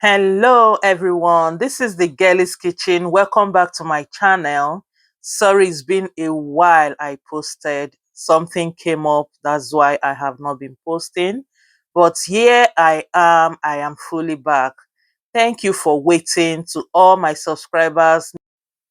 Hello everyone, this is the Gelis kitchen. Welcome back to my channel. Sorry, it's been a while I posted. Something came up, that's why I have not been posting. But here I am fully back. Thank you for waiting, to all my subscribers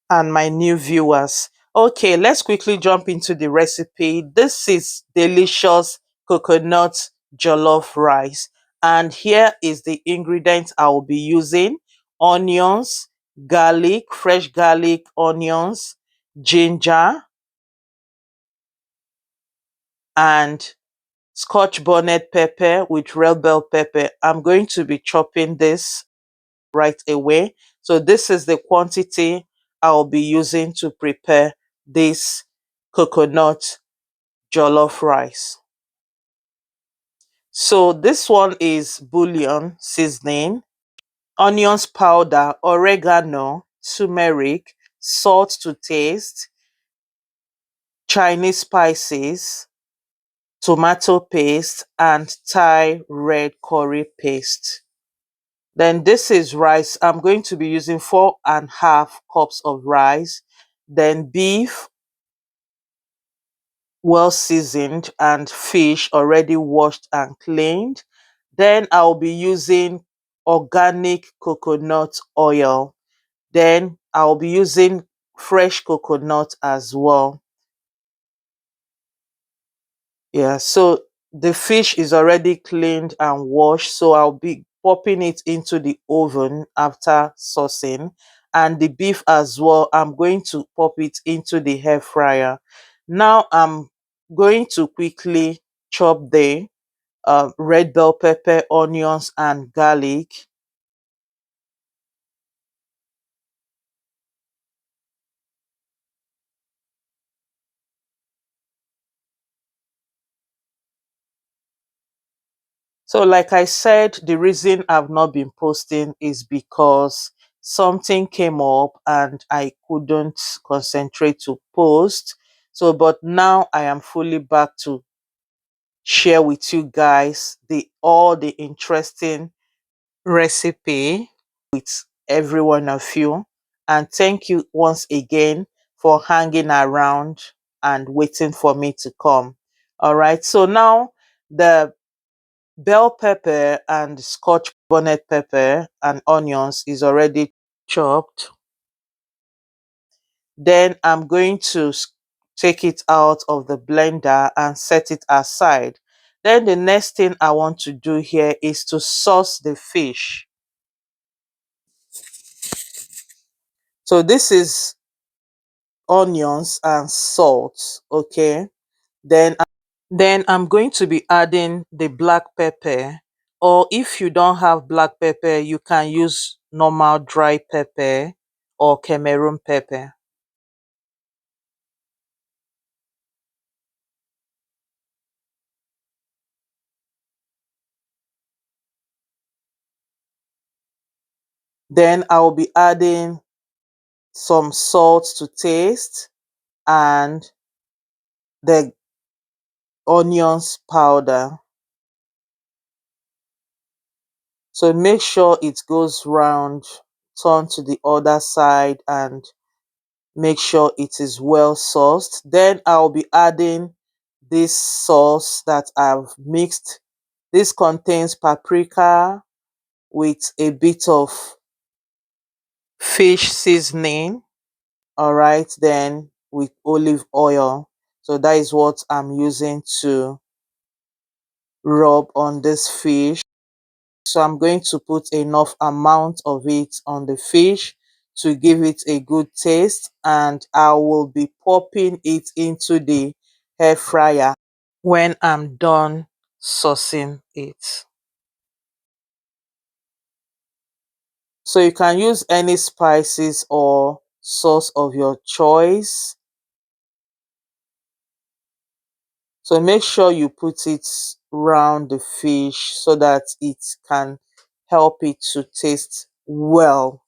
and my new viewers. Okay, let's quickly jump into the recipe. This is delicious coconut jollof rice. And here is the ingredients I will be using: onions, garlic, fresh garlic, onions, ginger, and scotch bonnet pepper with red bell pepper. I'm going to be chopping this right away. So this is the quantity I'll be using to prepare this coconut jollof rice. So this one is bullion seasoning, onions powder, oregano, turmeric, salt to taste, Chinese spices, tomato paste, and Thai red curry paste. Then this is rice. I'm going to be using 4.5 cups of rice. Then beef, well seasoned, and fish already washed and cleaned. Then I'll be using organic coconut oil. Then I'll be using fresh coconut as well. Yeah, so the fish is already cleaned and washed, so I'll be popping it into the oven after saucing. And the beef as well, I'm going to pop it into the air fryer. Now I'm going to quickly chop the red bell pepper, onions, and garlic. So, like I said, the reason I've not been posting is because something came up and I couldn't concentrate to post. So, but now I am fully back to share with you guys the all the interesting recipe with every one of you. And thank you once again for hanging around and waiting for me to come. All right. So now the bell pepper and scotch bonnet pepper and onions is already chopped. Then I'm going to take it out of the blender and set it aside. Then the next thing I want to do here is to sauce the fish. So this is onions and salt, okay? Then Then I'm going to be adding the black pepper, or if you don't have black pepper, you can use normal dry pepper or Cameroon pepper. Then I'll be adding some salt to taste and the onions powder. So make sure it goes round, turn to the other side, and make sure it is well sauced. Then I'll be adding this sauce that I've mixed. This contains paprika with a bit of fish seasoning. All right, then with olive oil. So that is what I'm using to rub on this fish. So I'm going to put enough amount of it on the fish to give it a good taste, and I will be popping it into the air fryer when I'm done saucing it. So you can use any spices or sauce of your choice. So make sure you put it round the fish so that it can help it to taste well.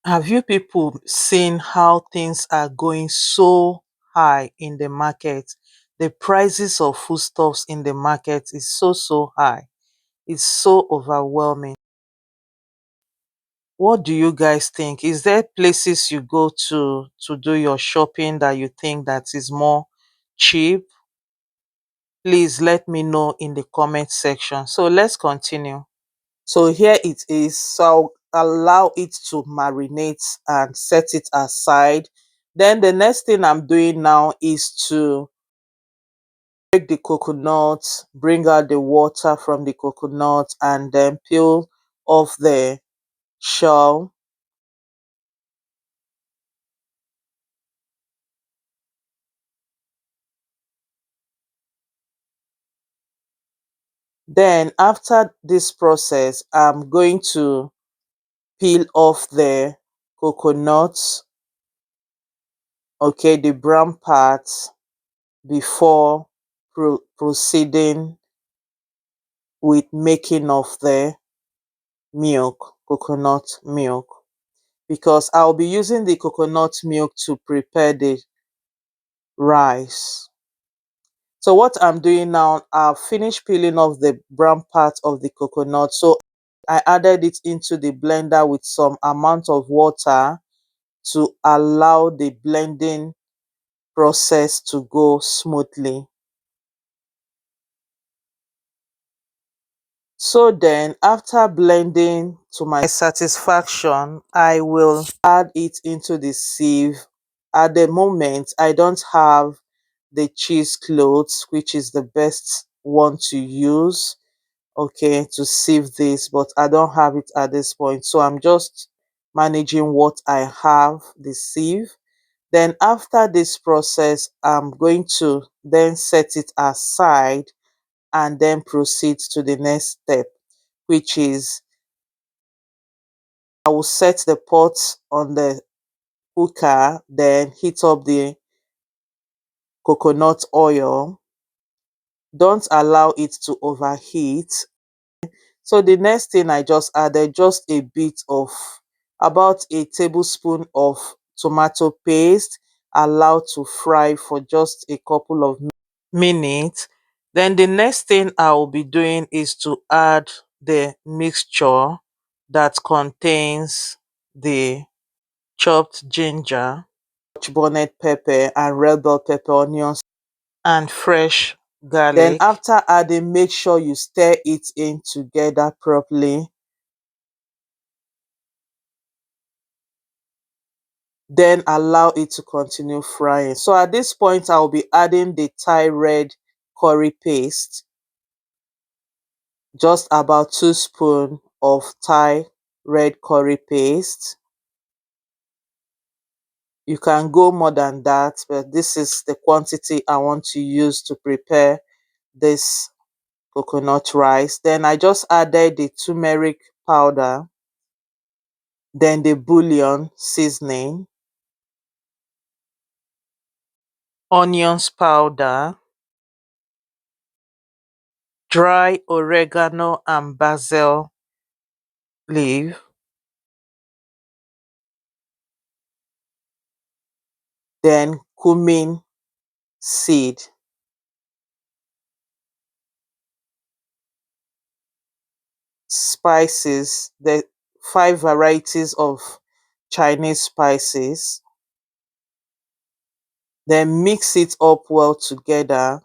Have you people seen how things are going so high in the market? The prices of foodstuffs in the market is so high. It's so overwhelming. What do you guys think? Is there places you go to do your shopping that you think that is more cheap? Please let me know in the comment section. So let's continue. So here it is. So I'll allow it to marinate and set it aside. Then the next thing I'm doing now is to break the coconut, bring out the water from the coconut, and then peel off the shell. Then after this process, I'm going to peel off the coconut, okay, the brown part, before proceeding with making of the milk, coconut milk, because I'll be using the coconut milk to prepare the rice. So what I'm doing now, I've finished peeling off the brown part of the coconut. So I added it into the blender with some amount of water to allow the blending process to go smoothly. So then after blending to my satisfaction, I will add it into the sieve. At the moment, I don't have the cheese cloves, which is the best one to use, okay, to sieve this, but I don't have it at this point. So I'm just managing what I have, the sieve. Then after this process, I'm going to then set it aside and then proceed to the next step, which is I will set the pot on the cooker, then heat up the coconut oil. Don't allow it to overheat. So the next thing I just added just a bit of about a tablespoon of tomato paste, allowed to fry for just a couple of minutes. Then the next thing I will be doing is to add the mixture that contains the chopped ginger, bonnet pepper, and red bell pepper, onions, and fresh then Garlic. after adding, make sure you stir it in together properly. Then allow it to continue frying. So at this point, I'll be adding the Thai red curry paste, just about 2 spoons of Thai red curry paste. You can go more than that, but this is the quantity I want to use to prepare this coconut rice. Then I just added the turmeric powder, then the bullion seasoning, onions powder, dry oregano and basil leaf, then cumin seed, spices, the 5 varieties of Chinese spices. Then mix it up well together.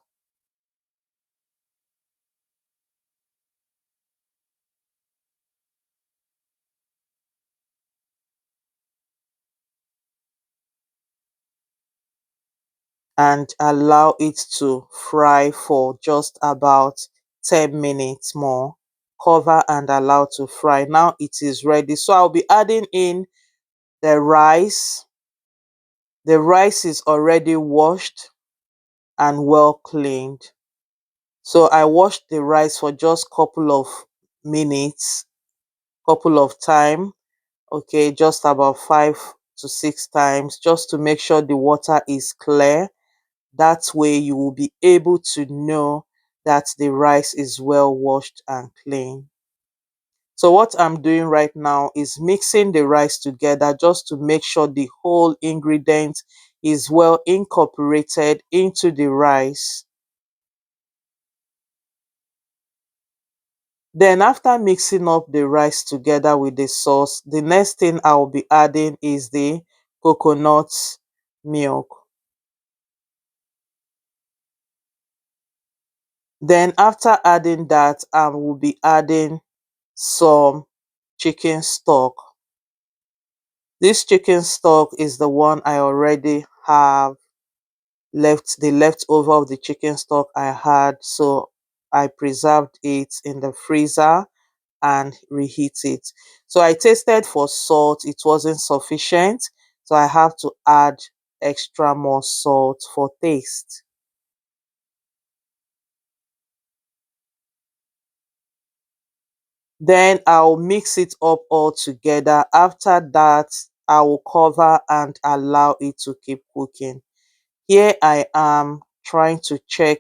And allow it to fry for just about 10 minutes more. Cover and allow to fry. Now it is ready. So I'll be adding in the rice. The rice is already washed and well cleaned. So I washed the rice for just couple of minutes, couple of time, okay, just about 5 to 6 times, just to make sure the water is clear. That way you will be able to know that the rice is well washed and clean. So what I'm doing right now is mixing the rice together just to make sure the whole ingredient is well incorporated into the rice. Then after mixing up the rice together with the sauce, the next thing I will be adding is the coconut milk. Then after adding that, I will be adding some chicken stock. This chicken stock is the one I already have left, the leftover of the chicken stock I had. So I preserved it in the freezer and reheat it. So I tasted for salt, it wasn't sufficient. So I have to add extra more salt for taste. Then I'll mix it up all together. After that, I will cover and allow it to keep cooking. Here I am trying to check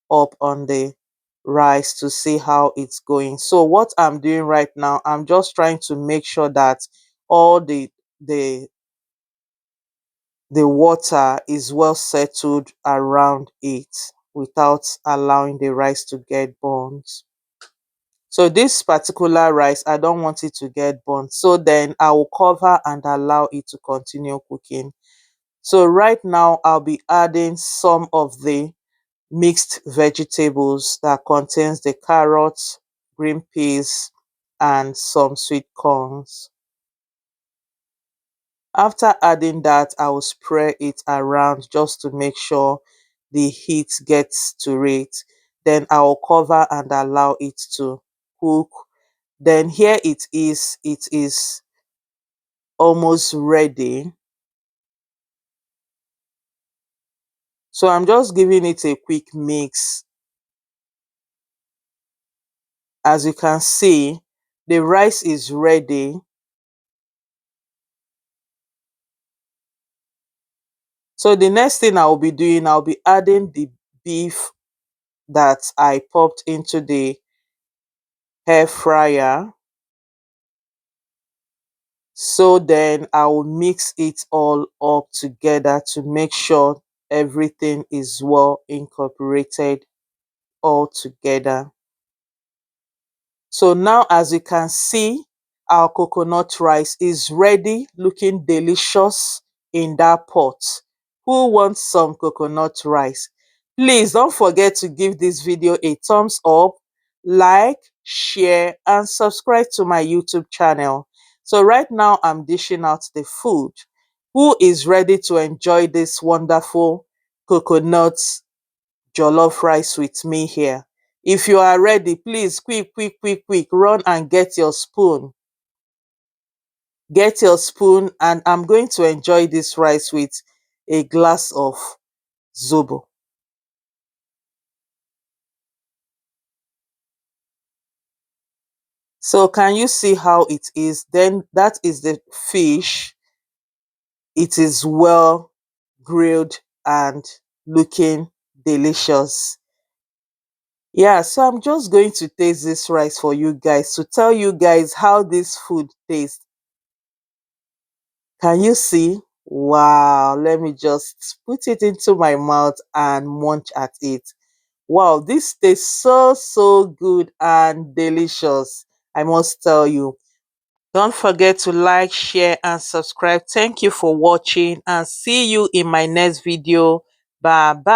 up on the rice to see how it's going. So what I'm doing right now, I'm just trying to make sure that all the the water is well settled around it without allowing the rice to get burnt. So this particular rice, I don't want it to get burnt. So then I will cover and allow it to continue cooking. So right now I'll be adding some of the mixed vegetables that contains the carrots, green peas, and some sweet corns. After adding that, I will spread it around just to make sure the heat gets to it. Then I will cover and allow it to cook. Then here it is almost ready. So I'm just giving it a quick mix. As you can see, the rice is ready. So the next thing I'll be doing, I'll be adding the beef that I popped into the air fryer. So then I will mix it all up together to make sure everything is well incorporated all together. So now as you can see, our coconut rice is ready, looking delicious in that pot. Who wants some coconut rice? Please don't forget to give this video a thumbs up, like, share, and subscribe to my YouTube channel. So right now I'm dishing out the food. Who is ready to enjoy this wonderful coconut jollof rice with me here? If you are ready, please quick, run and get your spoon. Get your spoon, and I'm going to enjoy this rice with a glass of zobo. So can you see how it is? Then that is the fish. It is well grilled and looking delicious. Yeah, so I'm just going to taste this rice for you guys to tell you guys how this food tastes. Can you see? Wow, let me just put it into my mouth and munch at it. Wow, this tastes so good and delicious. I must tell you. Don't forget to like, share, and subscribe. Thank you for watching, and see you in my next video. Bye bye.